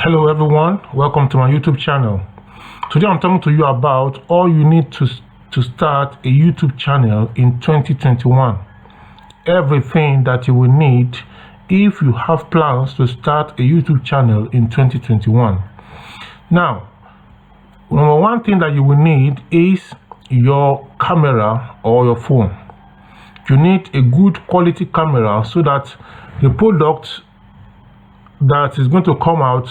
Hello everyone, welcome to my YouTube channel. Today I'm talking to you about all you need to start a YouTube channel in 2021. Everything that you will need if you have plans to start a YouTube channel in 2021. Now, number one thing that you will need is your camera or your phone. You need a good quality camera so that the product that is going to come out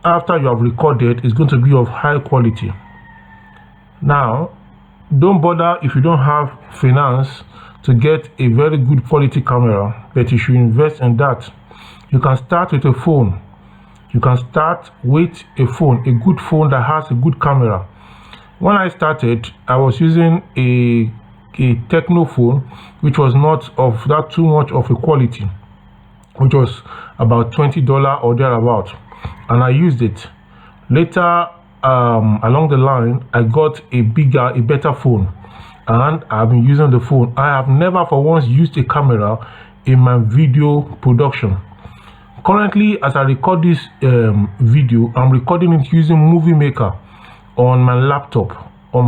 after you have recorded is going to be of high quality. Now, don't bother if you don't have finance to get a very good quality camera, but you should invest in that. You can start with a phone. You can start with a phone, a good phone that has a good camera. When I started, I was using a techno phone, which was not of that too much of a quality, which was about $20 or thereabout, and I used it. Later, along the line, I got a better phone, and I've been using the phone. I have never for once used a camera in my video production. Currently, as I record this video, I'm recording it using Movie Maker on my laptop. On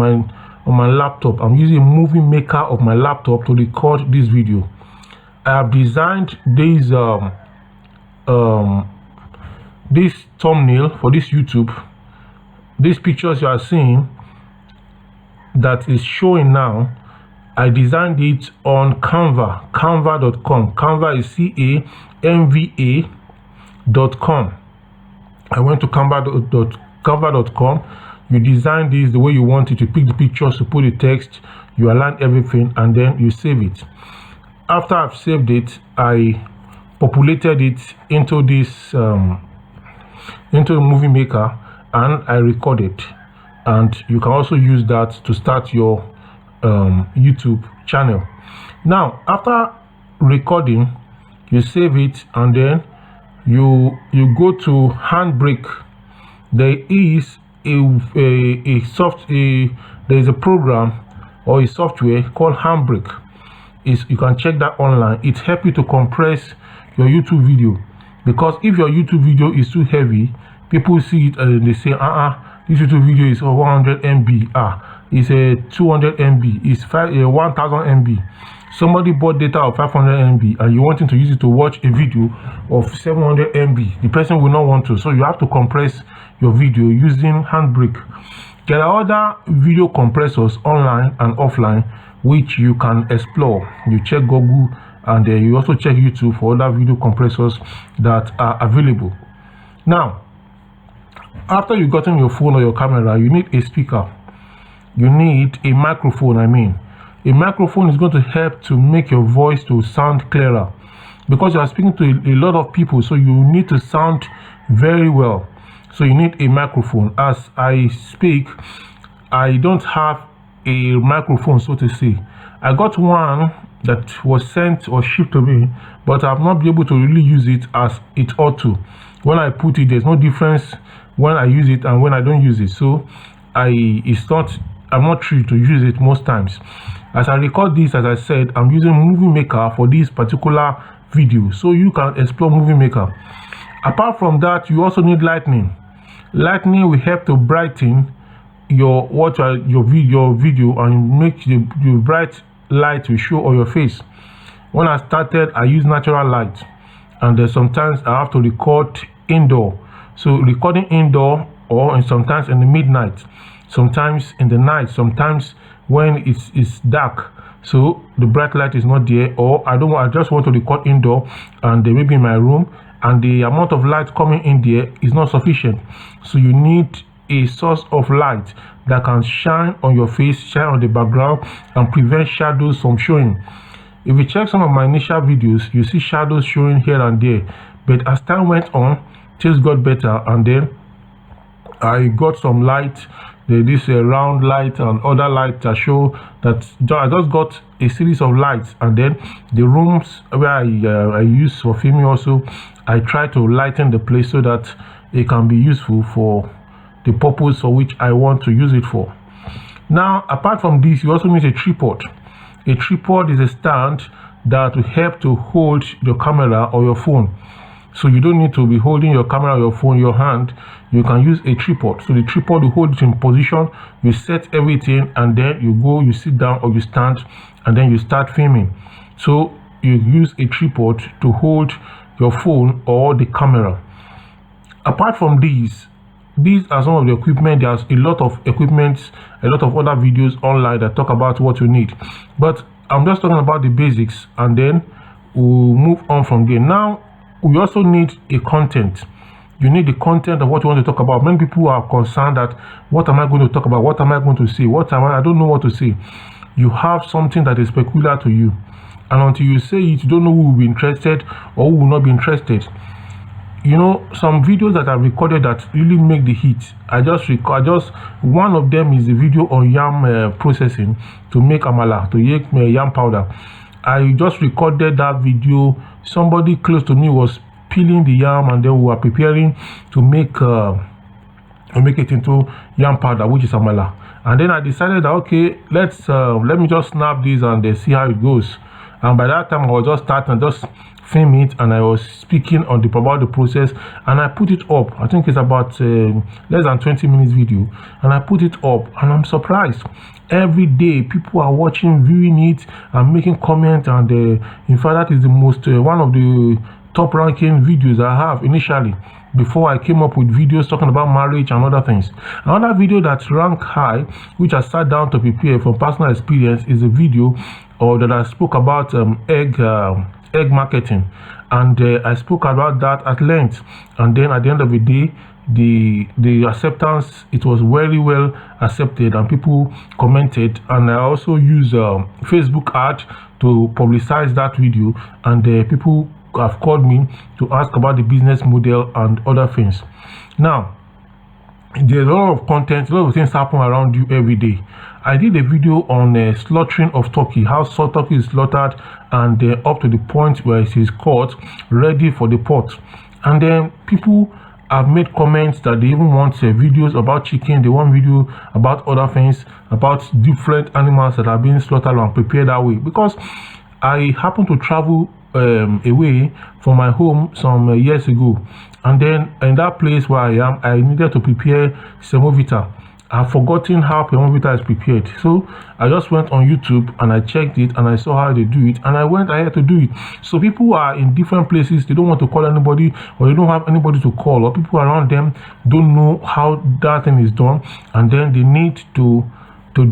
my laptop, I'm using Movie Maker of my laptop to record this video. I have designed this this thumbnail for this YouTube. These pictures you are seeing that is showing now, I designed it on canva.com. Canva is CANVA.com. I went to canva.com. You design this the way you want it. You pick the pictures, you put the text, you align everything, and then you save it. After I've saved it, I populated it into this into a Movie Maker, and I recorded. And you can also use that to start your YouTube channel. Now, after recording, you save it, and then you go to handbrake. There is there is a program or a software called handbrake. You can check that online. It helps you to compress your YouTube video, because if your YouTube video is too heavy, people see it and they say, this YouTube video is 100 MB, it's a 200 MB, it's 1000 MB. Somebody bought data of 500 MB and you want him to use it to watch a video of 700 MB. The person will not want to, so you have to compress your video using handbrake. There are other video compressors online and offline which you can explore. You check Google, and you also check YouTube for other video compressors that are available. Now, after you've gotten your phone or your camera, you need a speaker. You need a microphone. A microphone is going to help to make your voice to sound clearer, because you are speaking to a lot of people, so you need to sound very well. So you need a microphone. As I speak, I don't have a microphone, so to say. I got one that was sent or shipped to me, but I've not been able to really use it as it ought to. When I put it, there's no difference when I use it and when I don't use it. So I'm not free to use it most times. As I record this, as I said, I'm using Movie Maker for this particular video, so you can explore Movie Maker. Apart from that, you also need lightning. Lightning will help to brighten your video and make the bright light will show on your face. When I started, I use natural light, and sometimes I have to record indoor. So recording indoor, or sometimes in the midnight, sometimes in the night, sometimes when it's dark, so the bright light is not there, or I just want to record indoor and they may be in my room and the amount of light coming in there is not sufficient. So you need a source of light that can shine on your face, shine on the background, and prevent shadows from showing. If you check some of my initial videos, you see shadows showing here and there, but as time went on, things got better, and then I got some light, this round light and other light that show that I just got a series of lights. And then the rooms where I use for filming also, I try to lighten the place so that it can be useful for the purpose for which I want to use it for. Now, apart from this, you also need a tripod. A tripod is a stand that will help to hold your camera or your phone. So you don't need to be holding your camera or your phone in your hand. You can use a tripod. So the tripod, you hold it in position, you set everything, and then you go, you sit down or you stand, and then you start filming. So you use a tripod to hold your phone or the camera. Apart from these are some of the equipment. There's a lot of equipment, a lot of other videos online that talk about what you need, but I'm just talking about the basics, and then we'll move on from there. Now we also need a content. You need the content of what you want to talk about. Many people are concerned that what am I going to talk about, what am I going to say, I don't know what to say. You have something that is peculiar to you, and until you say it, you don't know who will be interested or who will not be interested. You know, some videos that are recorded that really make the hit. One of them is the video on yam processing to make amala, to make yam powder. I just recorded that video. Somebody close to me was peeling the yam, and then we were preparing to make it into yam powder, which is amala. And then I decided that okay, let me just snap this and see how it goes. And by that time I was just starting, just film it, and I was speaking about the process, and I put it up. I think it's about less than 20 minutes video, and I put it up, and I'm surprised. Every day people are watching, viewing it, and making comments, and in fact that is the most one of the top ranking videos I have initially, before I came up with videos talking about marriage and other things. Another video that ranked high, which I sat down to prepare from personal experience, is a video that I spoke about egg marketing, and I spoke about that at length. And then at the end of the day, the acceptance, it was very well accepted, and people commented. And I also used Facebook ad to publicize that video, and people have called me to ask about the business model and other things. Now there's a lot of content, a lot of things happen around you every day. I did a video on slaughtering of turkey, how turkey is slaughtered, and up to the point where it is caught, ready for the pot. And then people have made comments that they even want videos about chicken, they want video about other things, about different animals that are being slaughtered and prepared that way. Because I happen to travel away from my home some years ago, and then in that place where I am, I needed to prepare semovita. I've forgotten how semovita is prepared, so I just went on YouTube and I checked it, and I saw how they do it, and I went ahead to do it. So people are in different places, they don't want to call anybody, or they don't have anybody to call, or people around them don't know how that thing is done, and then they need to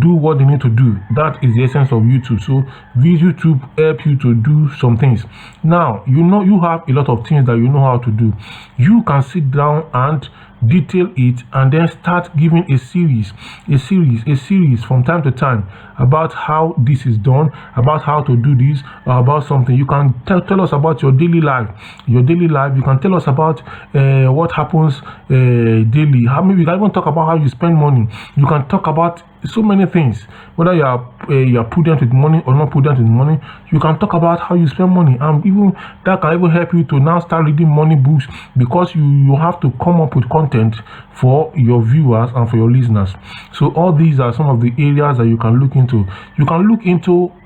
do what they need to do. That is the essence of YouTube. So YouTube help you to do some things. Now you have a lot of things that you know how to do. You can sit down and detail it, and then start giving a series from time to time about how this is done, about how to do this, or about something. You can tell us about your daily life. You can tell us about what happens daily. Maybe you can even talk about how you spend money. You can talk about so many things, whether you are prudent with money or not prudent with money. You can talk about how you spend money, and even that can even help you to now start reading money books, because you have to come up with content for your viewers and for your listeners. So all these are some of the areas that you can look into.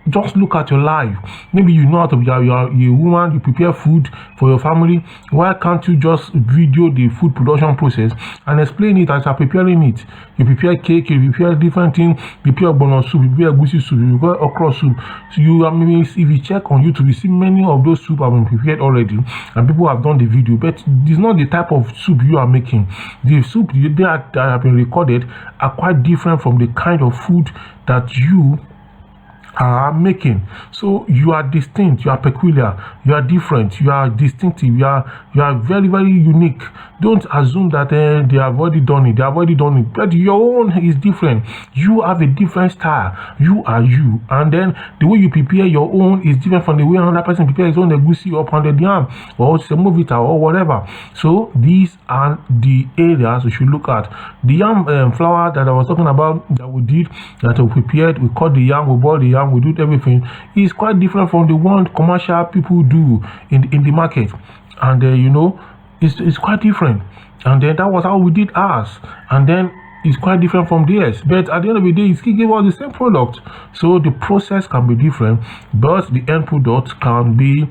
Just look at your life. Maybe you know how to be a woman, you prepare food for your family. Why can't you just video the food production process and explain it as you're preparing it? You prepare cake, you prepare different things, you prepare bono soup, you prepare goosey soup, you prepare okra soup. So maybe if you check on YouTube, you see many of those soup have been prepared already, and people have done the video, but it's not the type of soup you are making. The soup that have been recorded are quite different from the kind of food that you are making. So you are distinct, you are peculiar, you are different, you are distinctive, you are very, very unique. Don't assume that they have already done it, but your own is different. You have a different style. You are you, and then the way you prepare your own is different from the way another person prepares his own egusi or pounded yam or semovita or whatever. So these are the areas we should look at. The yam flour that I was talking about, that we did, that we prepared, we cut the yam, we boiled the yam, we did everything, is quite different from the one commercial people do in the market, and it's quite different. And then that was how we did ours, and then it's quite different from theirs, but at the end of the day it still gave us the same product. So the process can be different, but the end product can be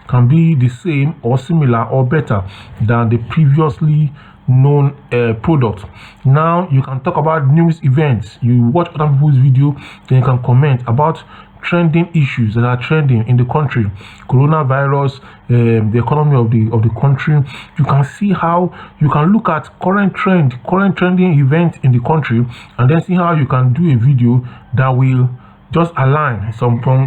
can be the same or similar or better than the previously known product. Now you can talk about news events. You watch other people's video, then you can comment about trending issues that are trending in the country, coronavirus, the economy of the country. You can see how you can look at current trending events in the country, and then see how you can do a video that will just align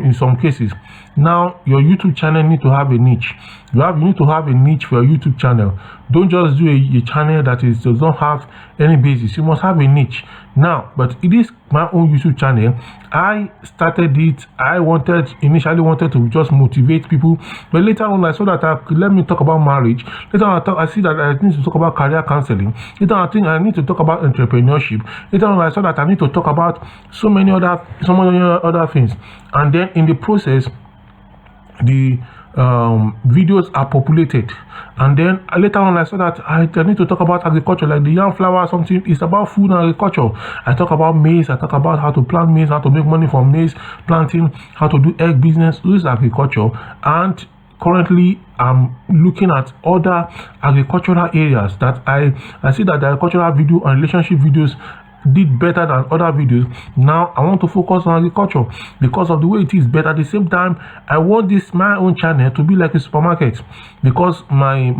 in some cases. Now your YouTube channel need to have a niche. You need to have a niche for your YouTube channel. Don't just do a channel that does not have any basis. You must have a niche. Now, but it is my own YouTube channel. I started it. I initially wanted to just motivate people, but later on I saw that let me talk about marriage. Later on I see that I need to talk about career counseling. Later on I think I need to talk about entrepreneurship. Later on I saw that I need to talk about so many other things. And then in the process, the videos are populated, and then later on I saw that I need to talk about agriculture, like the yam flour, something is about food and agriculture. I talk about maize, I talk about how to plant maize, how to make money from maize planting, how to do egg business. This is agriculture, and currently I'm looking at other agricultural areas that I see that the agricultural video and relationship videos did better than other videos. Now I want to focus on agriculture because of the way it is, but at the same time I want my own channel to be like a supermarket, because my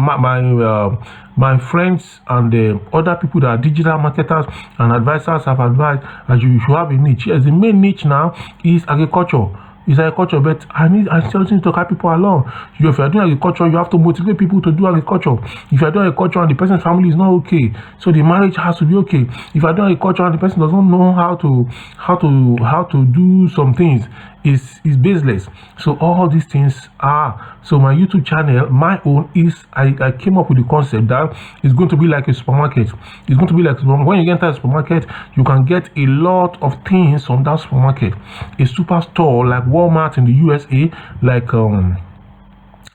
friends and other people that are digital marketers and advisors have advised that you should have a niche. Yes, the main niche now is agriculture. It's agriculture, but I still need to carry people along. If you are doing agriculture, you have to motivate people to do agriculture. If you are doing agriculture and the person's family is not okay, so the marriage has to be okay. If you are doing agriculture and the person doesn't know how to do some things, is baseless. So all these things are, so my YouTube channel, my own, is I came up with the concept that it's going to be like a supermarket. It's going to be like when you enter a supermarket, you can get a lot of things from that supermarket. A superstore like Walmart in the USA, like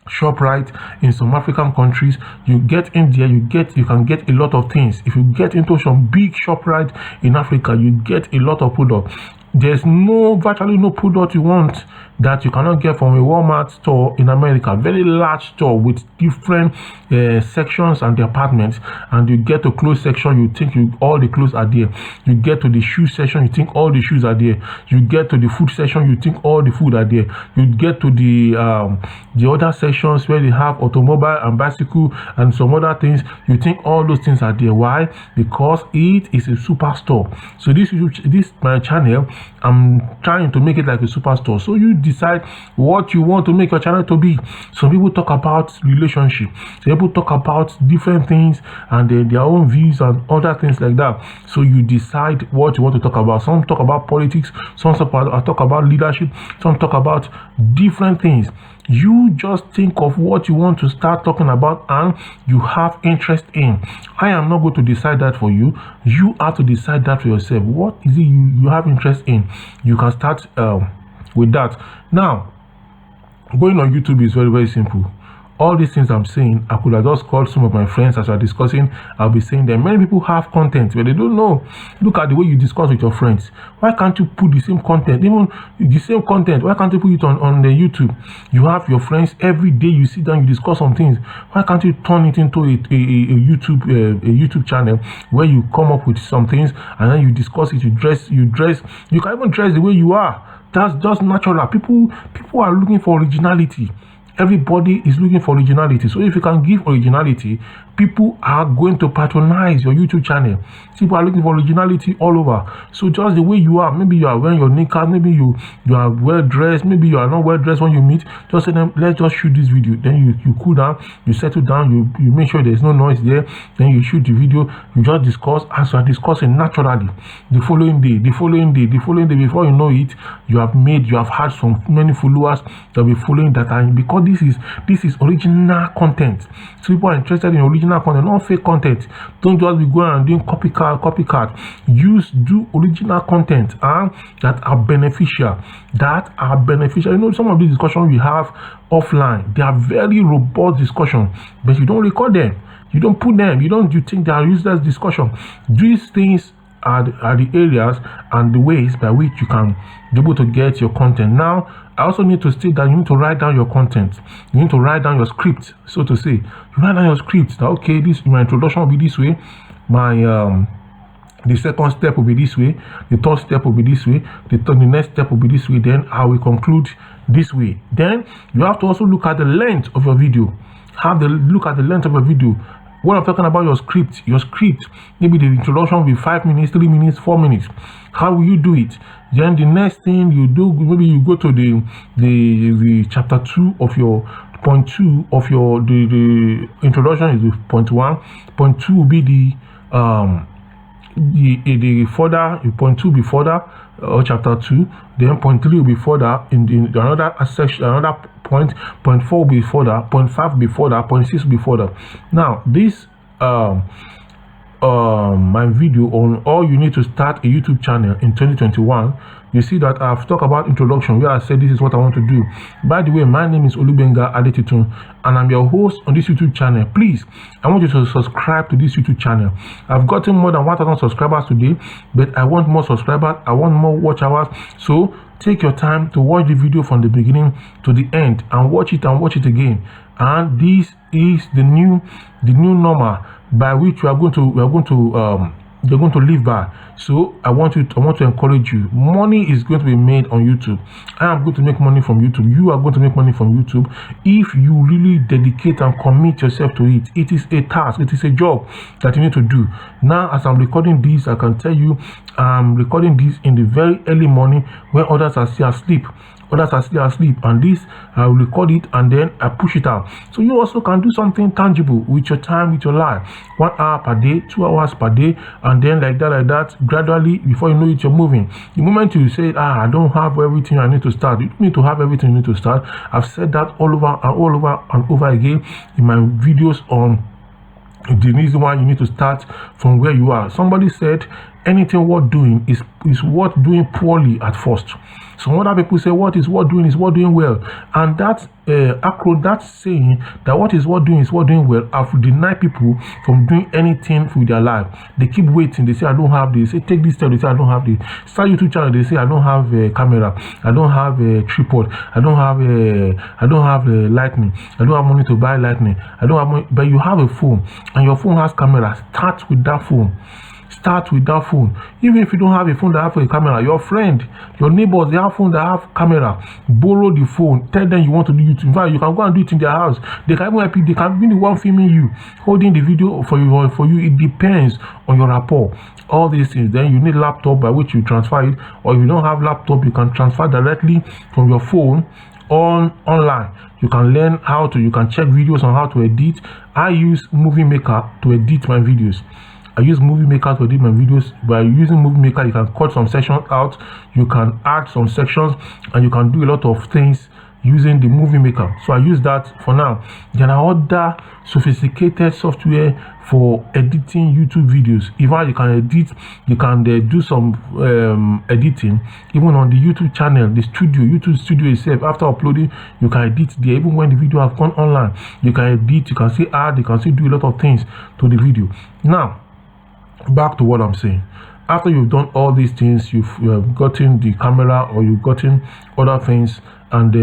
ShopRite in some African countries, you get in there, you can get a lot of things. If you get into some big ShopRite in Africa, you get a lot of products. There's virtually no product you want that you cannot get from a Walmart store in America. Very large store with different sections and departments, and you get to clothes section, you think all the clothes are there. You get to the shoe section, you think all the shoes are there. You get to the food section, you think all the food are there. You get to the other sections where they have automobile and bicycle and some other things, you think all those things are there. Why? Because it is a superstore. So this my channel, I'm trying to make it like a superstore. So you decide what you want to make your channel to be. Some people talk about relationship, some people talk about different things and their own views and other things like that. So you decide what you want to talk about. Some talk about politics, some talk about leadership, some talk about different things. You just think of what you want to start talking about and you have interest in. I am not going to decide that for you. You have to decide that for yourself. What is it you have interest in? You can start with that. Now, going on YouTube is very, very simple. All these things I'm saying, I could have just called some of my friends as we're discussing. I'll be saying that many people have content but they don't know. Look at the way you discuss with your friends. Why can't you put the same content, even the same content? Why can't you put it on the YouTube? You have your friends every day. You sit down, you discuss some things. Why can't you turn it into a YouTube channel where you come up with some things and then you discuss it? You dress. You can even dress the way you are. That's just natural. People are looking for originality. Everybody is looking for originality. So if you can give originality, people are going to patronize your YouTube channel. People are looking for originality all over. So just the way you are, maybe you are wearing your knickers, maybe you are well dressed, maybe you are not well dressed when you meet, just say them, let's just shoot this video. Then you cool down, you settle down, you make sure there's no noise there, then you shoot the video, you just discuss as you are discussing naturally. The following day, before you know it, you have had so many followers that will be following that time, because this is original content. So people are interested in original content, not fake content. Don't just be going and doing copycat. Do original content that are beneficial. You know, some of these discussions we have offline, they are very robust discussions, but you don't record them, you don't put them, you think they are useless discussion. These things are the areas and the ways by which you can be able to get your content. Now, I also need to state that you need to write down your content. You need to write down your script, so to say. You write down your script. That, okay, this my introduction will be this way. My the second step will be this way. The third step will be this way. The next step will be this way. Then I will conclude this way. Then you have to also look at the length of your video. Look at the length of your video. When I'm talking about your script, maybe the introduction will be 5 minutes, 3 minutes, 4 minutes. How will you do it? Then the next thing you do, maybe you go to the chapter 2 of your point 2 of your the introduction is point 1. Point 2 will be the further, point 2 will be further, or chapter 2. Then point 3 will be further in another section, another point. Point 4 will be further. Point 5 will be further. Point 6 will be further. Now this my video on all you need to start a YouTube channel in 2021. You see that I've talked about introduction where I said this is what I want to do. By the way, my name is Olubenga Adetitun and I'm your host on this YouTube channel. Please, I want you to subscribe to this YouTube channel. I've gotten more than 1,000 subscribers today, but I want more subscribers. I want more watch hours. So take your time to watch the video from the beginning to the end and watch it again. And this is the new normal by which you're going to live by. So I want to encourage you. Money is going to be made on YouTube. I am going to make money from YouTube. You are going to make money from YouTube if you really dedicate and commit yourself to it. It is a task, it is a job that you need to do. Now, as I'm recording this, I can tell you I'm recording this in the very early morning when others are still asleep. And this I will record it and then I push it out. So you also can do something tangible with your time, with your life. 1 hour per day, 2 hours per day, and then like that, gradually, before you know it, you're moving. The moment you say, I don't have everything I need to start, you don't need to have everything you need to start. I've said that all over again in my videos on the reason why you need to start from where you are. Somebody said anything worth doing is worth doing poorly at first. Some other people say what is worth doing is worth doing well, and that that saying that what is worth doing is worth doing well have denied people from doing anything with their life. They keep waiting. They say I don't have this. Say take this step. They say I don't have this. Start YouTube channel. They say I don't have a camera. I don't have a tripod. I don't have a lightning. I don't have money to buy lightning. I don't have money. But you have a phone, and your phone has camera. Start with that phone. Start with that phone. Even if you don't have a phone that have a camera, your friend, your neighbors, they have phone that have camera. Borrow the phone. Tell them you want to do YouTube. In fact, you can go and do it in their house. They can even help you. They can be the one filming you, holding the video for you. It depends on your rapport. All these things. Then you need laptop by which you transfer it, or if you don't have laptop, you can transfer directly from your phone online. You can learn how to. You can check videos on how to edit. I use Movie Maker to edit my videos. I use Movie Maker to edit my videos. By using Movie Maker, you can cut some sections out, you can add some sections, and you can do a lot of things using the Movie Maker. So I use that for now. Then I order sophisticated software for editing YouTube videos. Even you can edit, you can do some editing even on the YouTube channel, the YouTube studio itself. After uploading, you can edit there. Even when the video has gone online, you can edit, you can see add, you can see do a lot of things to the video. Now, back to what I'm saying. After you've done all these things, you have gotten the camera, or you've gotten other things, and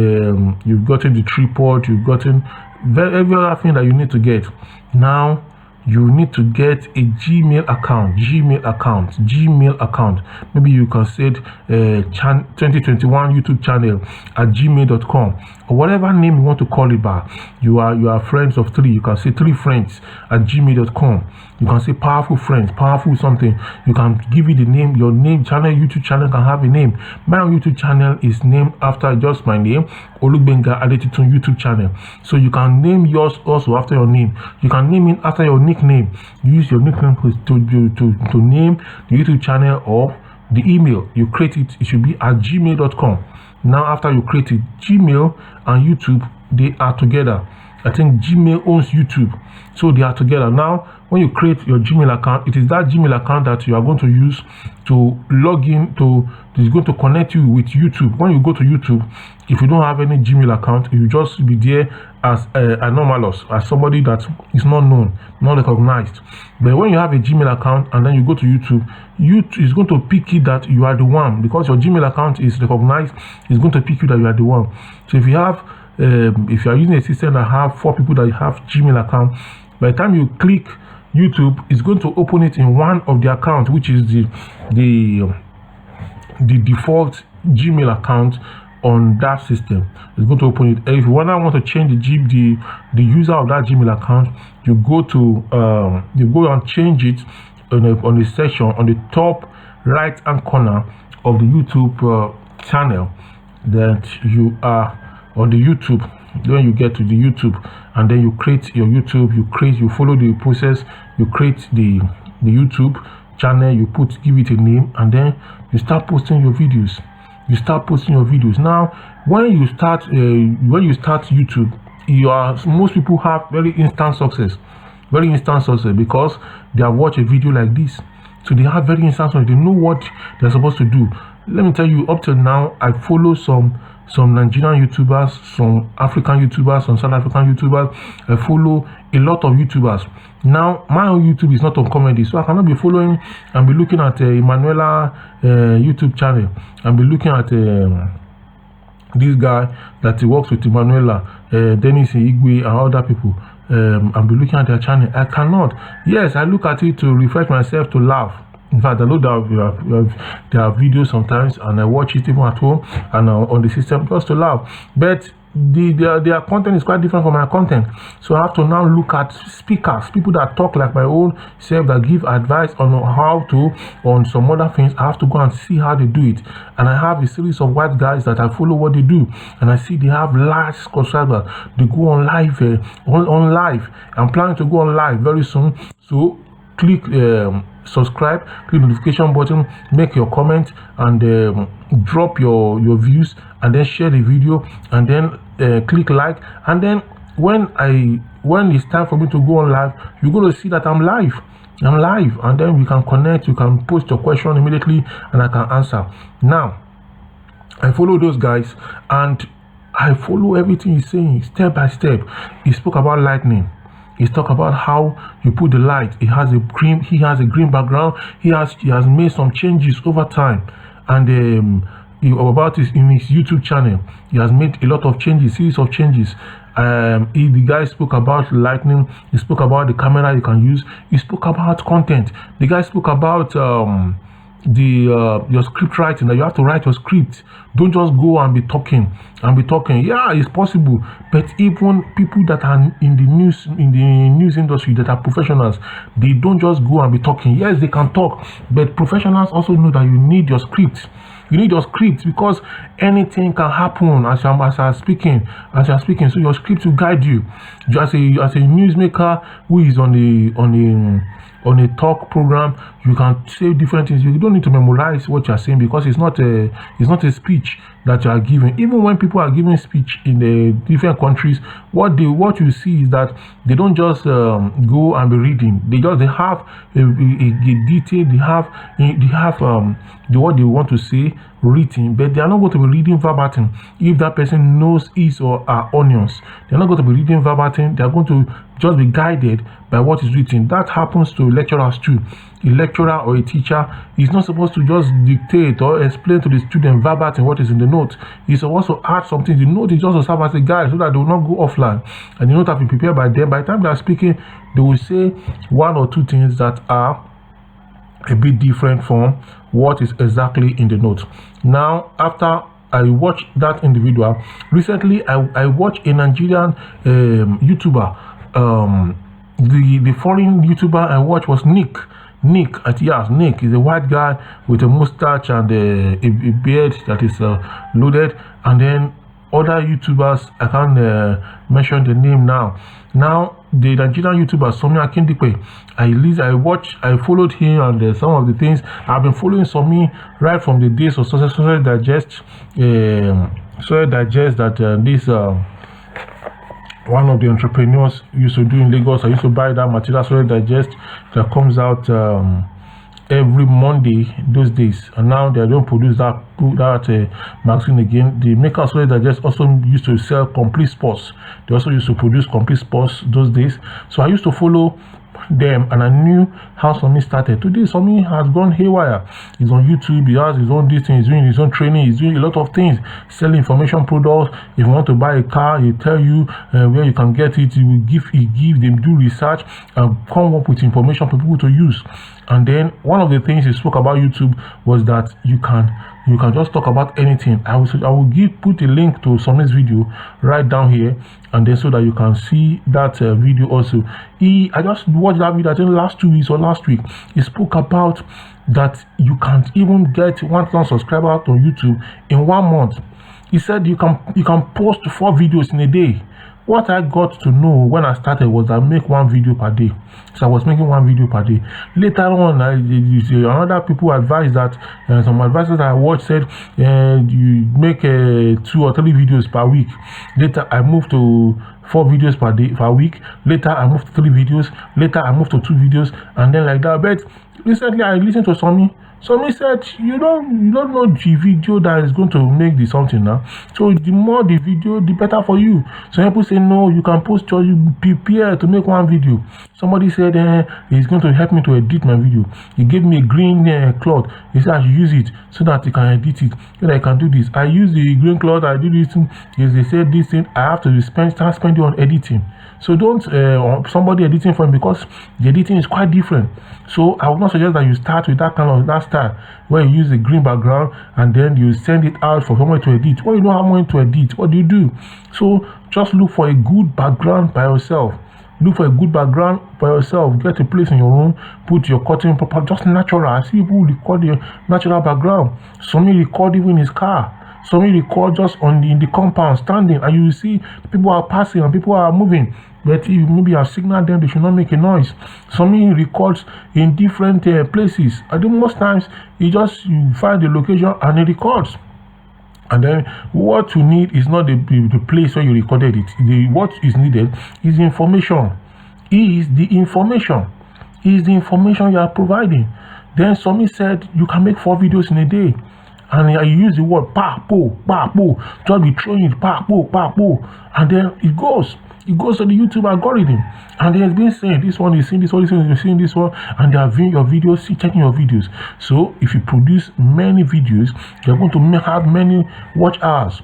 you've gotten the tripod, you've gotten every other thing that you need to get. Now you need to get a Gmail account. Maybe you can set 2021 YouTube channel at gmail.com, or whatever name you want to call it by. You are friends of 3. You can say 3 friends at gmail.com. You can say powerful friends, powerful something. You can give it the name. Your name channel, YouTube channel can have a name. My YouTube channel is named after just my name, Olubenga Adetitun YouTube channel. So you can name yours also after your name. You can name it after your nickname. Use your nickname to name the YouTube channel, or the email you create it. It should be at gmail.com. Now after you create it, Gmail and YouTube, they are together. I think Gmail owns YouTube, so they are together. Now when you create your Gmail account, it is that Gmail account that you are going to use to log in to. It's going to connect you with YouTube. When you go to YouTube, if you don't have any Gmail account, you just be there as anomalous, as somebody that is not known, not recognized. But when you have a Gmail account and then you go to YouTube, YouTube is going to pick it that you are the one, because your Gmail account is recognized. It's going to pick you that you are the one. So if you have if you are using a system that have 4 people that have Gmail account, by the time you click YouTube, it's going to open it in one of the accounts, which is the default Gmail account on that system. It's going to open it. If you want to change the user of that Gmail account, you go and change it on the section on the top right hand corner of the YouTube channel that you are on the YouTube. When you get to the YouTube and then you create your YouTube, you follow the process, you create the YouTube channel, you give it a name, and then you start posting your videos. Now when you start YouTube, most people have very instant success because they have watched a video like this, so they have very instant success. They know what they're supposed to do. Let me tell you, up till now I follow some Nigerian YouTubers, some African YouTubers, some South African YouTubers. I follow a lot of YouTubers. Now my own YouTube is not on comedy, so I cannot be following and be looking at Emanuela YouTube channel and be looking at this guy that works with Emanuela, Dennis Igwe and other people, and be looking at their channel. I cannot. Yes, I look at it to refresh myself, to laugh. In fact, I load their videos sometimes and I watch it even at home and on the system just to laugh. But their content is quite different from my content, so I have to now look at speakers, people that talk like my own self, that give advice on how to, on some other things. I have to go and see how they do it, and I have a series of white guys that I follow what they do, and I see they have large subscribers. They go on live, on live. I'm planning to go on live very soon, so click subscribe, click notification button, make your comment, and drop your views, and then share the video, and then click like, and then when it's time for me to go on live, you're going to see that I'm live, and then we can connect. You can post your question immediately and I can answer. Now I follow those guys and I follow everything he's saying step by step. He spoke about lightning. He's talk about how you put the light. He has a green background. He has made some changes over time, and about this in his YouTube channel. He has made a lot of changes, series of changes. The guy spoke about lightning. He spoke about the camera you can use. He spoke about content. The guy spoke about your script writing, that you have to write your script. Don't just go and be talking. Yeah, it's possible, but even people that are in the news industry, that are professionals, they don't just go and be talking. Yes, they can talk, but professionals also know that you need your script. You need your script, because anything can happen as you're speaking. So your script will guide you. As a newsmaker who is on a talk program, you can say different things. You don't need to memorize what you're saying, because it's not a speech that you are giving. Even when people are giving speech in the different countries, what you see is that they don't just go and be reading. They have a detail. They have what they want to say written, but they are not going to be reading verbatim. If that person knows his or her onions, they're not going to be reading verbatim. They are going to just be guided by what is written. That happens to lecturers too. A lecturer or a teacher is not supposed to just dictate or explain to the student verbatim what is in the note. He's supposed to add something. The note is just to serve as a guide so that they will not go offline, and the note have been prepared by them. By the time they are speaking, they will say one or two things that are a bit different from what is exactly in the note. Now, after I watched that individual, recently I watched a Nigerian YouTuber. The foreign YouTuber I watched was Nick. Nick is a white guy with a mustache and a beard that is loaded, and then other YouTubers, I can't mention the name now. Now the Nigerian YouTuber Somi Akindipe, I followed him, and some of the things I've been following Somi right from the days of Social Digest. That one of the entrepreneurs used to do in Lagos. I used to buy that material solid digest that comes out every Monday those days, and now they don't produce that magazine again. The maker of solid digest also used to sell complete sports. They also used to produce complete sports those days. So I used to follow them, and I knew how Somi started. Today Somi has gone haywire. He's on YouTube, he has his own this thing, he's doing his own training, he's doing a lot of things, selling information products. If you want to buy a car, he'll tell you where you can get it. He will give them, do research and come up with information for people to use. And then one of the things he spoke about YouTube was that you can just talk about anything. I will put a link to Somi's video right down here, and then so that you can see that video also. I just watched that video, I think last 2 weeks or last week. He spoke about that you can't even get 1,000 subscribers on YouTube in 1 month. He said you can post 4 videos in a day. What I got to know when I started was I make 1 video per day. So I was making 1 video per day. Later on, another people advised that some advisors I watched said you make 2 or 3 videos per week. Later I moved to 4 videos per week. Later I moved to 3 videos. Later I moved to 2 videos, and then like that. But recently I listened to Somi. Somi said you don't know the video that is going to make the something now. So the more the video, the better for you. Some people say no, you can post you prepare to make 1 video. Somebody said he's going to help me to edit my video. He gave me a green cloth. He said I should use it so that he can edit it, so that I can do this. I use the green cloth, I do this thing. Yes, they said this thing I have to start spending on editing. So don't somebody editing for him, because the editing is quite different. So I would not suggest that you start with that style where you use a green background and then you send it out for someone to edit. When you know how much to edit, what do you do? So just look for a good background by yourself. Look for a good background by yourself. Get a place in your room, put your curtain proper, just natural. I see people record your natural background. Some record even in his car. Some record just in the compound standing, and you will see people are passing and people are moving. But if maybe I've signaled them, they should not make a noise. Some records in different places. I think most times you find the location and it records. And then what you need is not the place where you recorded it. What is needed is information. Is the information you are providing. Then Somi said you can make 4 videos in a day. And I use the word pa po, just be throwing it pa po, and then it goes to the YouTube algorithm, and then it's been saying this one is seeing this one, is seeing this one, and they are viewing your videos, checking your videos. So if you produce many videos, you're going to have many watch hours.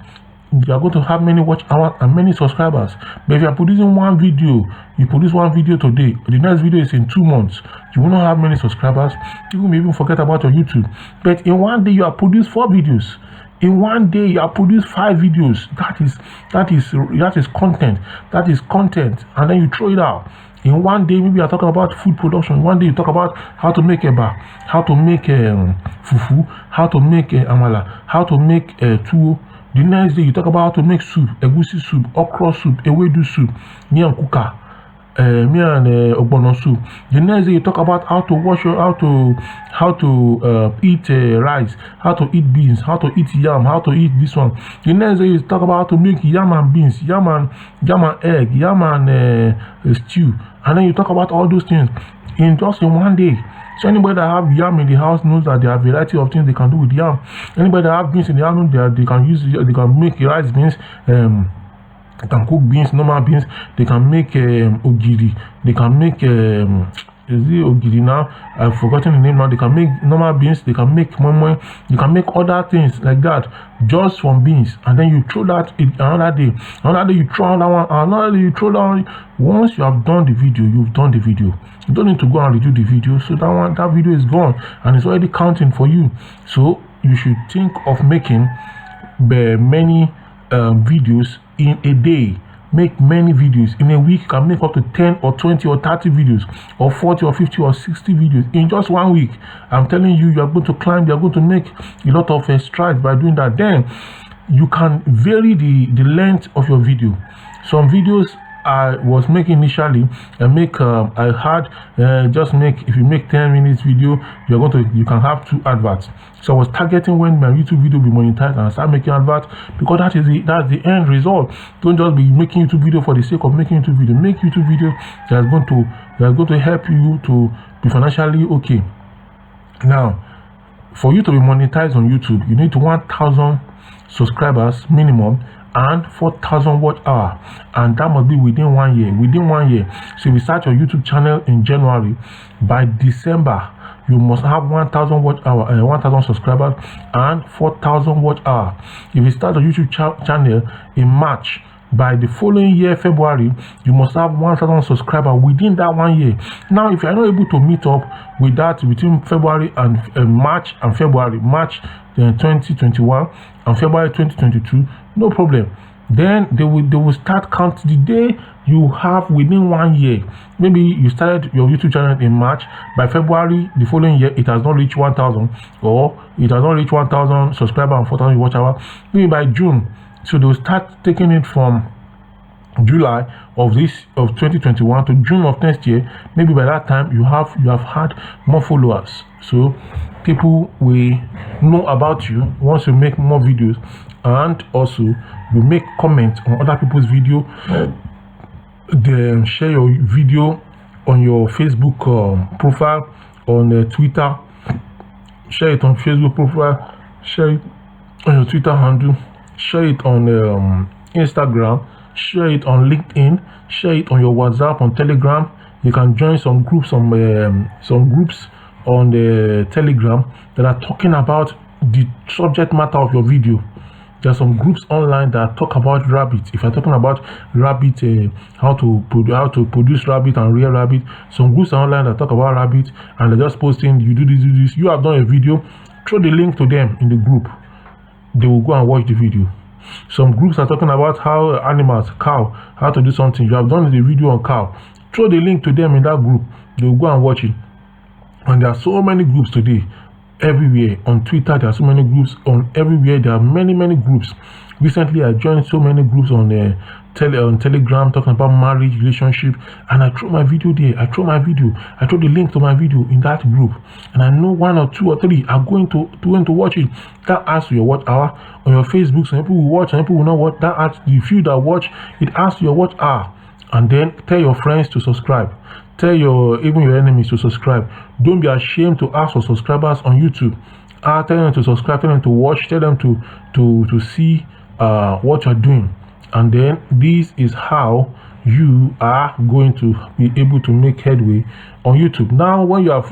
You are going to have many watch hours and many subscribers. But if you are producing 1 video, you produce 1 video today, the next video is in 2 months, you will not have many subscribers. You may even forget about your YouTube. But in 1 day you have produced 4 videos. In 1 day you have produced 5 videos. That is content. That is content. And then you throw it out. In 1 day, maybe you're talking about food production. 1 day you talk about how to make eba, how to make fufu, how to make amala, how to make tuwo. The next day you talk about how to make soup, egusi soup, okra soup, ewedu soup, miyan kuka, miyan ogbono soup. The next day you talk about how to eat rice, how to eat beans, how to eat yam, how to eat this one. The next day you talk about how to make yam and beans, yam and egg, yam and stew, and then you talk about all those things in 1 day. So anybody that have yam in the house knows that there are a variety of things they can do with yam. Anybody that have beans in the house knows that they can make rice beans, they can cook beans, normal beans, they can make ogiri, they can make is it ogiri now? I've forgotten the name now. They can make normal beans, they can make moimoi, you can make other things like that just from beans, and then you throw that another day you throw another one, another day you throw that one. Once you have done the video, you've done the video. You don't need to go and redo the video, so that video is gone and it's already counting for you. So you should think of making many videos in a day. Make many videos in a week. You can make up to 10 or 20 or 30 videos, or 40 or 50 or 60 videos in just 1 week. I'm telling you, you are going to climb, you are going to make a lot of strides by doing that. Then you can vary the length of your video. Some videos I was making initially, I had just make, if you make 10 minutes video, you can have 2 adverts. So I was targeting when my YouTube video be monetized and I start making adverts, because that's the end result. Don't just be making YouTube video for the sake of making YouTube video. Make YouTube video that's going to help you to be financially okay. Now, for you to be monetized on YouTube, you need 1,000 subscribers minimum and 4,000 watch hour, and that must be within 1 year. Within 1 year. So if you start your YouTube channel in January, by December you must have 1,000 watch hour, 1,000 subscribers and 4,000 watch hour. If you start a YouTube channel in March, by the following year, February, you must have 1,000 subscribers within that 1 year. Now, if you are not able to meet up with that between February and March and February, March 2021 and February 2022, no problem. Then they will start count the day you have within 1 year. Maybe you started your YouTube channel in March. By February the following year, it has not reached 1,000, or it has not reached 1,000 subscribers and 4,000 watch hour. Maybe by June. So they will start taking it from July of 2021 to June of next year. Maybe by that time you have had more followers. So people will know about you once you make more videos, and also you make comments on other people's video. Then share your video on your Facebook profile, on Twitter. Share it on Facebook profile. Share it on your Twitter handle. Share it on Instagram, share it on LinkedIn, share it on your WhatsApp, on Telegram. You can join some groups on the Telegram that are talking about the subject matter of your video. There are some groups online that talk about rabbit. If you're talking about rabbit, how to produce rabbit and rear rabbit, some groups are online that talk about rabbit, and they're just posting, you do this. You have done a video, throw the link to them in the group. They will go and watch the video. Some groups are talking about how animals, cow, how to do something. You have done the video on cow. Throw the link to them in that group. They will go and watch it. And there are so many groups today, everywhere. On Twitter, there are so many groups. On everywhere, there are many groups. Recently, I joined so many groups on Telegram talking about marriage, relationship, and I throw my video there. I throw the link to my video in that group, and I know 1 or 2 or 3 are going to watch it. That adds to your watch hour. On your Facebook, some people will watch, some people will not watch. That adds the few that watch, it adds to your watch hour. And then tell your friends to subscribe. Tell even your enemies to subscribe. Don't be ashamed to ask for subscribers on YouTube. Tell them to subscribe, tell them to watch, tell them to see what you're doing. And then this is how you are going to be able to make headway on YouTube. Now, when you have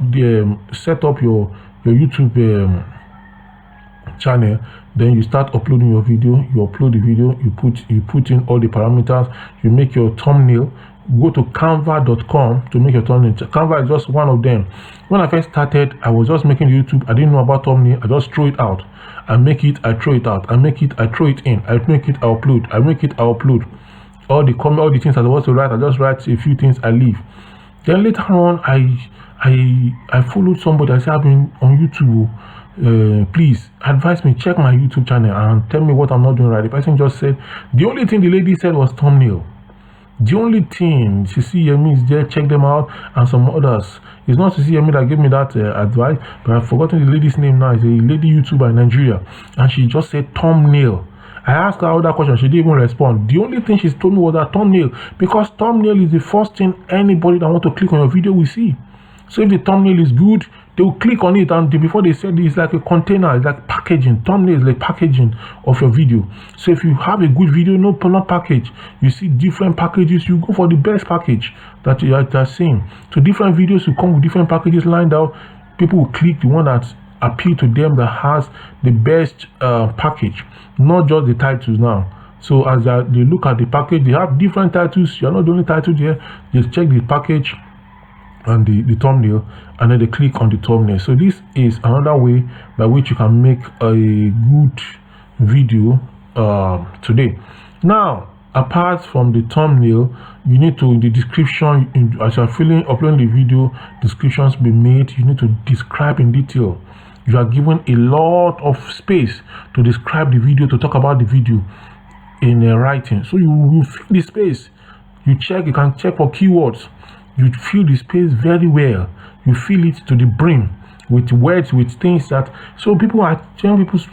set up your YouTube channel, then you start uploading your video. You upload the video, you put in all the parameters, you make your thumbnail. Go to canva.com to make your thumbnail. Canva is just one of them. When I first started, I was just making YouTube. I didn't know about thumbnail. I just throw it out. I make it, I throw it out. I make it, I throw it in. I make it, I upload. I make it, I upload. All the things I was to write, I just write a few things, I leave. Then later on, I followed somebody. I said, I've been on YouTube. Please advise me, check my YouTube channel and tell me what I'm not doing right. The person just said, the only thing the lady said was thumbnail. The only thing, Sisi Yemi is there, check them out, and some others. It's not Sisi Yemi that gave me that advice, but I've forgotten the lady's name now. It's a lady YouTuber in Nigeria, and she just said thumbnail. I asked her that question, she didn't even respond. The only thing she told me was that thumbnail, because thumbnail is the first thing anybody that want to click on your video will see. So if the thumbnail is good, they will click on it, and before they said it's like a container, it's like packaging. Thumbnail is like packaging of your video. So if you have a good video, no package, you see different packages, you go for the best package that you are seeing. So different videos will come with different packages lined out. People will click the one that appeal to them, that has the best package, not just the titles now. So as they look at the package, they have different titles. You're not the only title there. Just check the package and the thumbnail, and then they click on the thumbnail. So this is another way by which you can make a good video today. Now, apart from the thumbnail, you need to, in the description, as you're uploading the video, descriptions be made. You need to describe in detail. You are given a lot of space to describe the video, to talk about the video in writing. So you will fill the space. You can check for keywords. You fill the space very well. You fill it to the brim with words, with things that, so people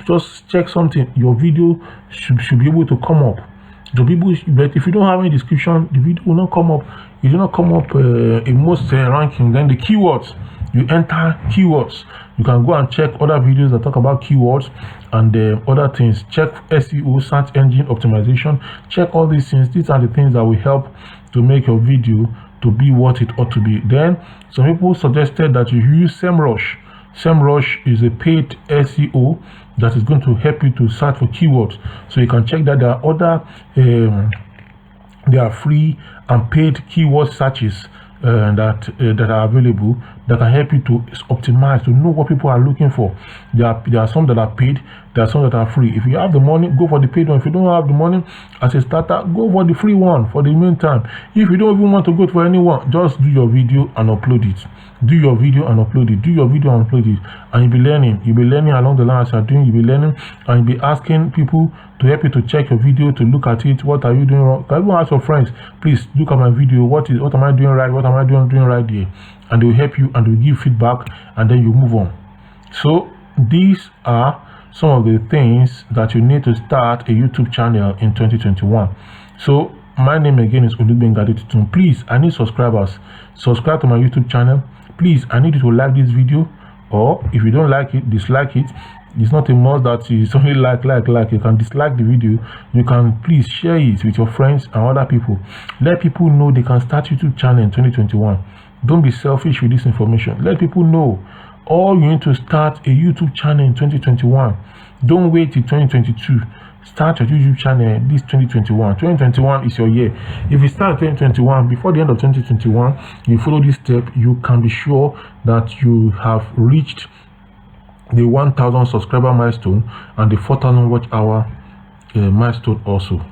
just check something, your video should be able to come up. But if you don't have any description, the video will not come up. It will not come up in most ranking. Then the keywords, you enter keywords. You can go and check other videos that talk about keywords and other things. Check SEO, search engine optimization. Check all these things. These are the things that will help to make your video to be what it ought to be. Then some people suggested that you use SEMrush. SEMrush is a paid SEO that is going to help you to search for keywords. So you can check that there are other there are free and paid keyword searches that are available that can help you to optimize, to know what people are looking for. There are some that are paid, there are some that are free. If you have the money, go for the paid one. If you don't have the money as a starter, go for the free one for the meantime. If you don't even want to go for anyone, just do your video and upload it. Do your video and upload it. Do your video and upload it. And you'll be learning. You'll be learning along the lines you're doing. You'll be learning and you'll be asking people to help you to check your video, to look at it. What are you doing wrong? Can you ask your friends, please look at my video. What am I doing right? What am I doing right here? And they will help you and they will give feedback, and then you move on. So these are some of the things that you need to start a YouTube channel in 2021. So my name again is Olugbenga. Please, I need subscribers. Subscribe to my YouTube channel. Please, I need you to like this video, or if you don't like it, dislike it. It's not a must that it's only like. You can dislike the video. You can please share it with your friends and other people. Let people know they can start YouTube channel in 2021. Don't be selfish with this information. Let people know. All you need to start a YouTube channel in 2021. Don't wait till 2022. Start your YouTube channel this 2021. 2021 is your year. If you start 2021, before the end of 2021, you follow this step, you can be sure that you have reached the 1,000 subscriber milestone and the 4,000 watch hour milestone also.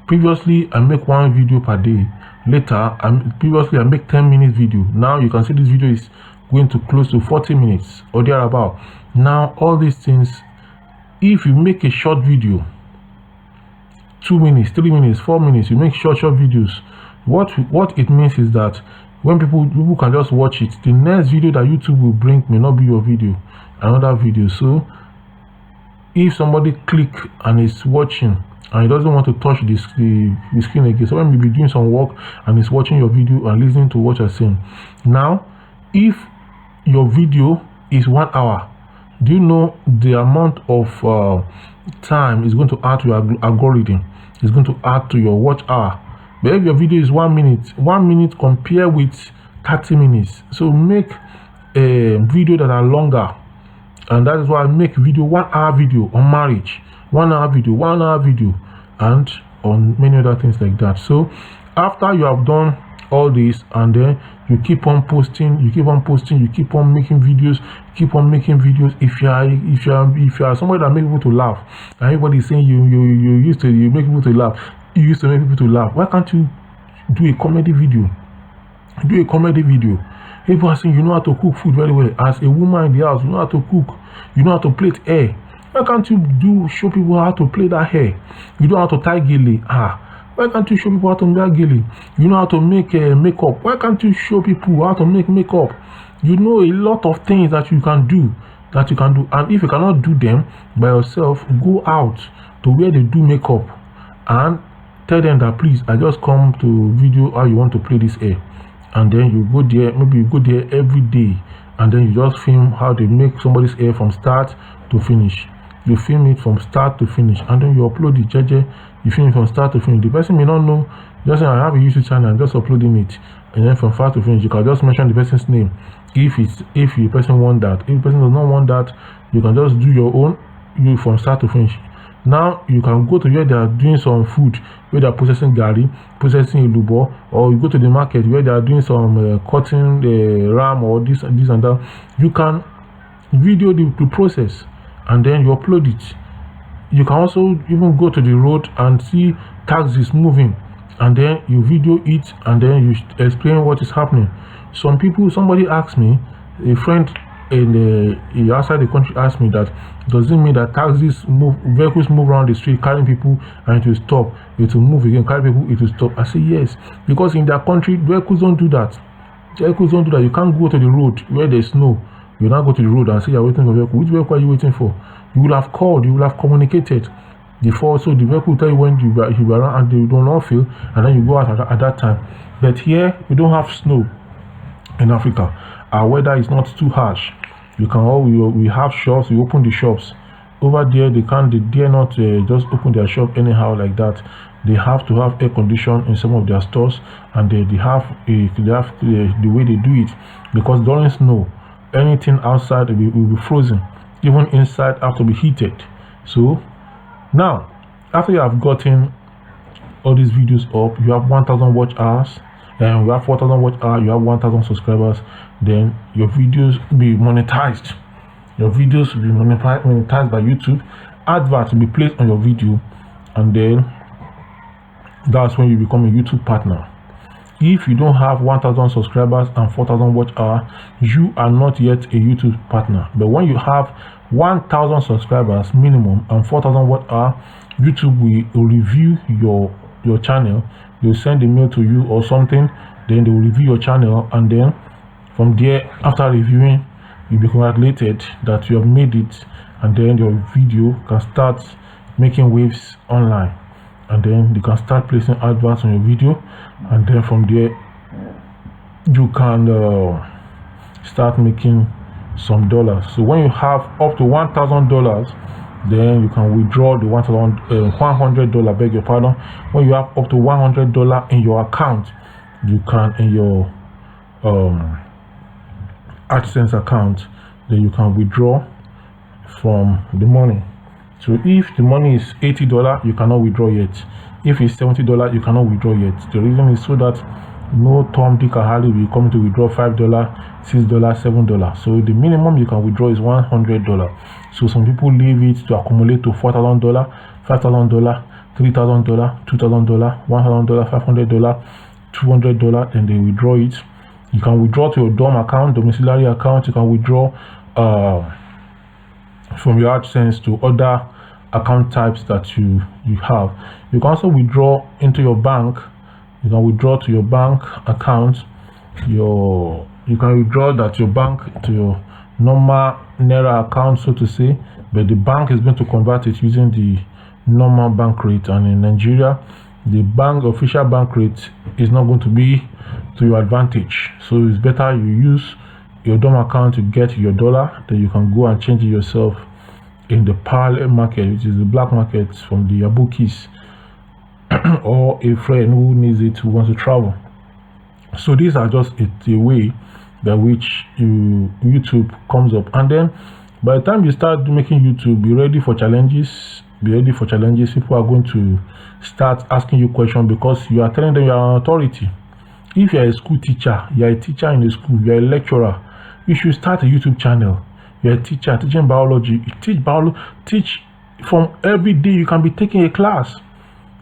Previously, I make one video per day. Later, previously I make 10 minutes video. Now you can see this video is going to close to 40 minutes or thereabout. Now all these things, if you make a short video, 2 minutes, 3 minutes, 4 minutes, you make short videos, what it means is that when people can just watch it, the next video that YouTube will bring may not be your video, another video. So if somebody click and is watching and he doesn't want to touch the screen again, so when we be doing some work and he's watching your video and listening to what you're saying. Now if your video is 1 hour, do you know the amount of time is going to add to your algorithm? It's going to add to your watch hour. But if your video is 1 minute, 1 minute compare with 30 minutes. So make a video that are longer, and that is why I make video 1 hour video on marriage, 1 hour video, 1 hour video, and on many other things like that. So after you have done all this, and then you keep on posting, you keep on making videos, if you are somebody that make people to laugh, and everybody is saying you make people to laugh, you used to make people to laugh, why can't you do a comedy video? Do a comedy video. People are saying you know how to cook food very well. As a woman in the house, you know how to cook, you know how to plait hair. Why can't you show people how to plait that hair? You know how to tie gele. Why can't you show people how to make gele? You know how to make makeup. Why can't you show people how to make makeup? You know a lot of things that you can do. And if you cannot do them by yourself, go out to where they do makeup and tell them that please, I just come to video how you want to play this hair. And then you go there, maybe you go there every day, and then you just film how they make somebody's hair from start to finish. You film it from start to finish, and then you upload it, you film it from start to finish. The person may not know, just say I have a YouTube channel and just uploading it, and then from start to finish. You can just mention the person's name if the person want that. If the person does not want that, you can just do your own, you from start to finish. Now you can go to where they are doing some food, where they are processing gari, processing ilubo, or you go to the market where they are doing some cutting ram or this and that. You can video the process and then you upload it. You can also even go to the road and see taxis moving, and then you video it and then you explain what is happening. Somebody asked me, a friend outside the country asked me that, does it mean that vehicles move around the street carrying people and it will stop, it will move again, carry people, it will stop? I say yes, because in their country vehicles don't do that. Vehicles don't do that. You can't go to the road where there's snow. You now go to the road and say you're waiting for a vehicle. Which vehicle are you waiting for? You will have called, you will have communicated before, so the vehicle will tell you when you be around, and they do not fail, and then you go out at that time. But here we don't have snow in Africa. Our weather is not too harsh. We have shops, we open the shops. Over there they dare not just open their shop anyhow like that. They have to have air condition in some of their stores, and they have the way they do it, because during snow anything outside will be frozen, even inside have to be heated. So now, after you have gotten all these videos up, you have 1,000 watch hours, and you have 4,000 watch hours, you have 1,000 subscribers, then your videos will be monetized. Your videos will be monetized by YouTube. Adverts will be placed on your video, and then that's when you become a YouTube partner. If you don't have 1,000 subscribers and 4,000 watch hours, you are not yet a YouTube partner. But when you have 1,000 subscribers minimum and 4,000 watch hours, YouTube will review your channel. They'll send a mail to you or something, then they will review your channel, and then from there, after reviewing, you'll be congratulated that you have made it, and then your video can start making waves online, and then you can start placing adverts on your video, and then from there you can start making some dollars. So when you have up to $1,000, then you can withdraw the $100, beg your pardon. When you have up to $100 in your account, you can, in your AdSense account, then you can withdraw from the money. So if the money is $80, you cannot withdraw yet. If it's $70, you cannot withdraw yet. The reason is so that no Tom, Dick, or Harry will come to withdraw $5, $6, $7. So the minimum you can withdraw is $100. So some people leave it to accumulate to $4,000, $5,000, $3,000, $2,000, $1,000, $500, $200, and they withdraw it. You can withdraw to your DOM account, domiciliary account. You can withdraw from your AdSense to other account types that you have. You can also withdraw into your bank. You can withdraw to your bank account. You can withdraw that your bank to your normal Naira account, so to say, but the bank is going to convert it using the normal bank rate. And in Nigeria, the official bank rate is not going to be to your advantage. So it's better you use your DOM account to get your dollar, then you can go and change it yourself in the parallel market, which is the black market, from the abukis or a friend who needs it, who wants to travel. So these are just a way by which YouTube comes up. And then by the time you start making YouTube, be ready for challenges. People are going to start asking you questions, because you are telling them you are an authority. If you are a school teacher, you are a teacher in the school, you are a lecturer, you should start a YouTube channel. You are a teacher teaching biology. You teach from every day. You can be taking a class.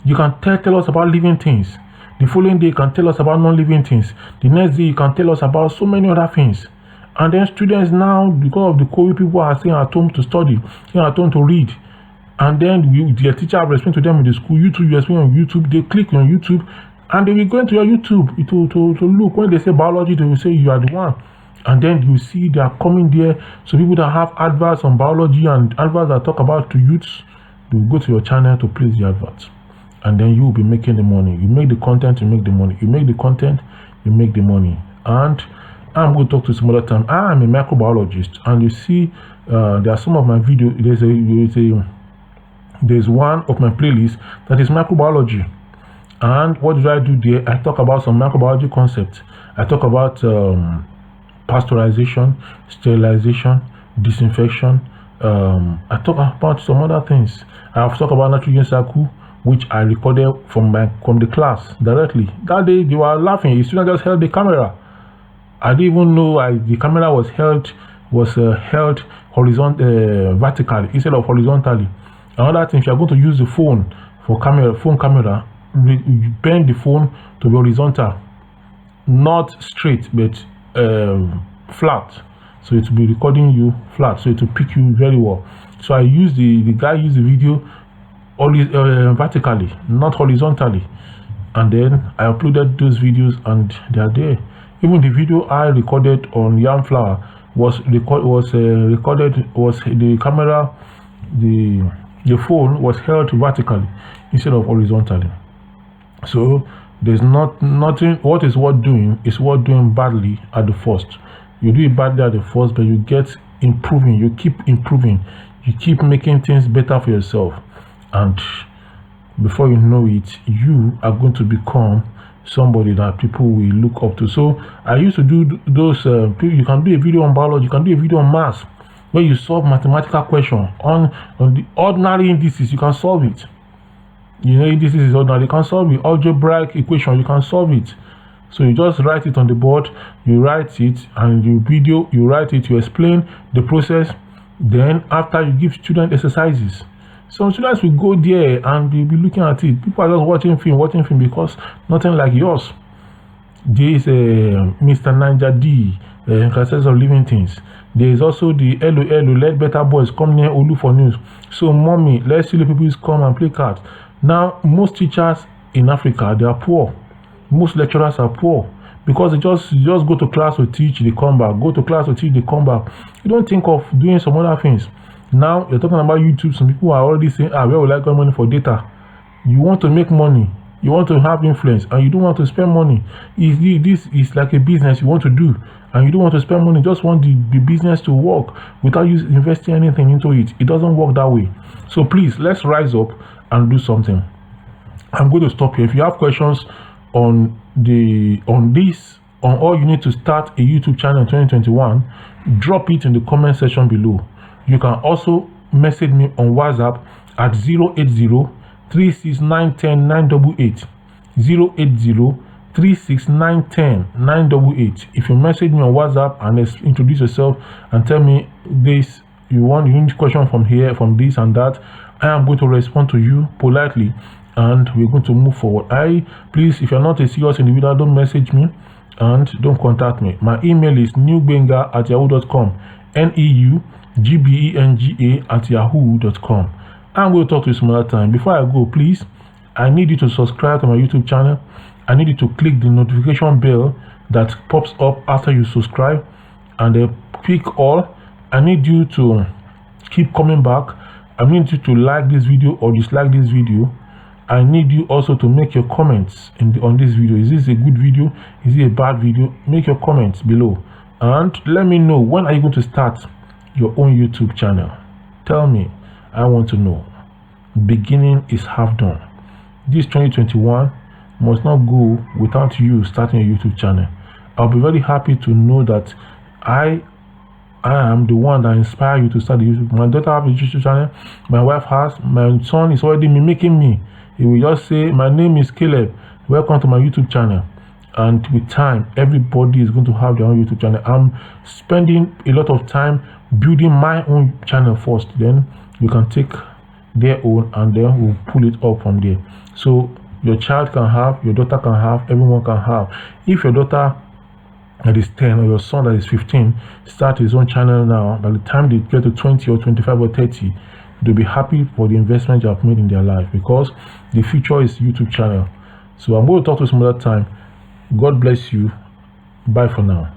You can tell us about living things. The following day you can tell us about non-living things. The next day you can tell us about so many other things. And then students now, because of the COVID, people are staying at home to study, staying at home to read. And then their teacher will explain to them in the school. You explain on YouTube. They click on YouTube, and they will go into your YouTube to look. When they say biology, they will say you are the one. And then you see they are coming there. So people that have adverts on biology and adverts that talk about to youths, they will go to your channel to place the adverts. And then you will be making the money. You make the content, you make the money. You make the content, you make the money. And I'm going to talk to you some other time. I'm a microbiologist, and you see there are some of my videos. There's one of my playlists that is microbiology. And what do I do there? I talk about some microbiology concepts. I talk about pasteurization, sterilization, disinfection. I talk about some other things. I've talked about nitrogen cycle, which I recorded from the class directly. That day they were laughing. The student just held the camera. I didn't even know the camera was held vertically instead of horizontally. Another thing, if you are going to use the phone for phone camera, you bend the phone to be horizontal, not straight but flat. so it will be recording you flat, so it will pick you very well. So I use the guy used the video only vertically, not horizontally, and then I uploaded those videos and they are there. Even the video I recorded on Yamflower was the camera, the phone was held vertically instead of horizontally. So there's nothing. What is worth doing is worth doing badly at the first. You do it badly at the first, but you get improving. You keep improving. You keep making things better for yourself, and before you know it, you are going to become somebody that people will look up to. So I used to do those. You can do a video on biology. You can do a video on maths, where you solve mathematical question on the ordinary indices. You can solve it. You know, indices is ordinary. You can solve it. Algebraic equation. You can solve it. So you just write it on the board. You write it, and you video. You write it. You explain the process. Then after, you give student exercises. Some students will go there and they'll be looking at it. People are just watching film because nothing like yours. There is Mr. Ninja D, Classes of Living Things. There is also the LOL, Let Better Boys Come Near Olu for News. So mommy, let silly people come and play cards. Now, most teachers in Africa, they are poor. Most lecturers are poor because they just go to class to teach, they come back. Go to class to teach, they come back. You don't think of doing some other things. Now you're talking about YouTube. Some people are already saying, where will I get money for data? You want to make money, you want to have influence, and you don't want to spend money. This is like a business you want to do, and you don't want to spend money, just want the business to work without you investing anything into it. It doesn't work that way. So please, let's rise up and do something. I'm going to stop here. If you have questions on all you need to start a YouTube channel in 2021, drop it in the comment section below. You can also message me on WhatsApp at 080-369-10-988. 080-369-10-988. If you message me on WhatsApp and introduce yourself and tell me this, you need question from here, from this and that, I am going to respond to you politely, and we're going to move forward. Please, if you're not a serious individual, don't message me and don't contact me. My email is newbenga@yahoo.com. NEUGBENGA@yahoo.com. I'm going to talk to you some other time. Before I go, please, I need you to subscribe to my YouTube channel. I need you to click the notification bell that pops up after you subscribe, and then pick all. I need you to keep coming back. I need you to like this video or dislike this video. I need you also to make your comments on this video. Is this a good video? Is it a bad video? Make your comments below. And let me know, when are you going to start your own YouTube channel? Tell me, I want to know. Beginning is half done. This 2021 must not go without you starting a YouTube channel. I'll be very happy to know that I am the one that inspired you to start the YouTube. My daughter has a YouTube channel. My wife has. My son is already mimicking me. He will just say, my name is Caleb. Welcome to my YouTube channel. And with time, everybody is going to have their own YouTube channel. I'm spending a lot of time building my own channel first. Then you can take their own, and then we'll pull it up from there. So your child can have, your daughter can have, everyone can have. If your daughter that is 10 or your son that is 15 start his own channel now, by the time they get to 20 or 25 or 30, they'll be happy for the investment you have made in their life, because the future is YouTube channel. So I'm going to talk to you some other time. God bless you. Bye for now.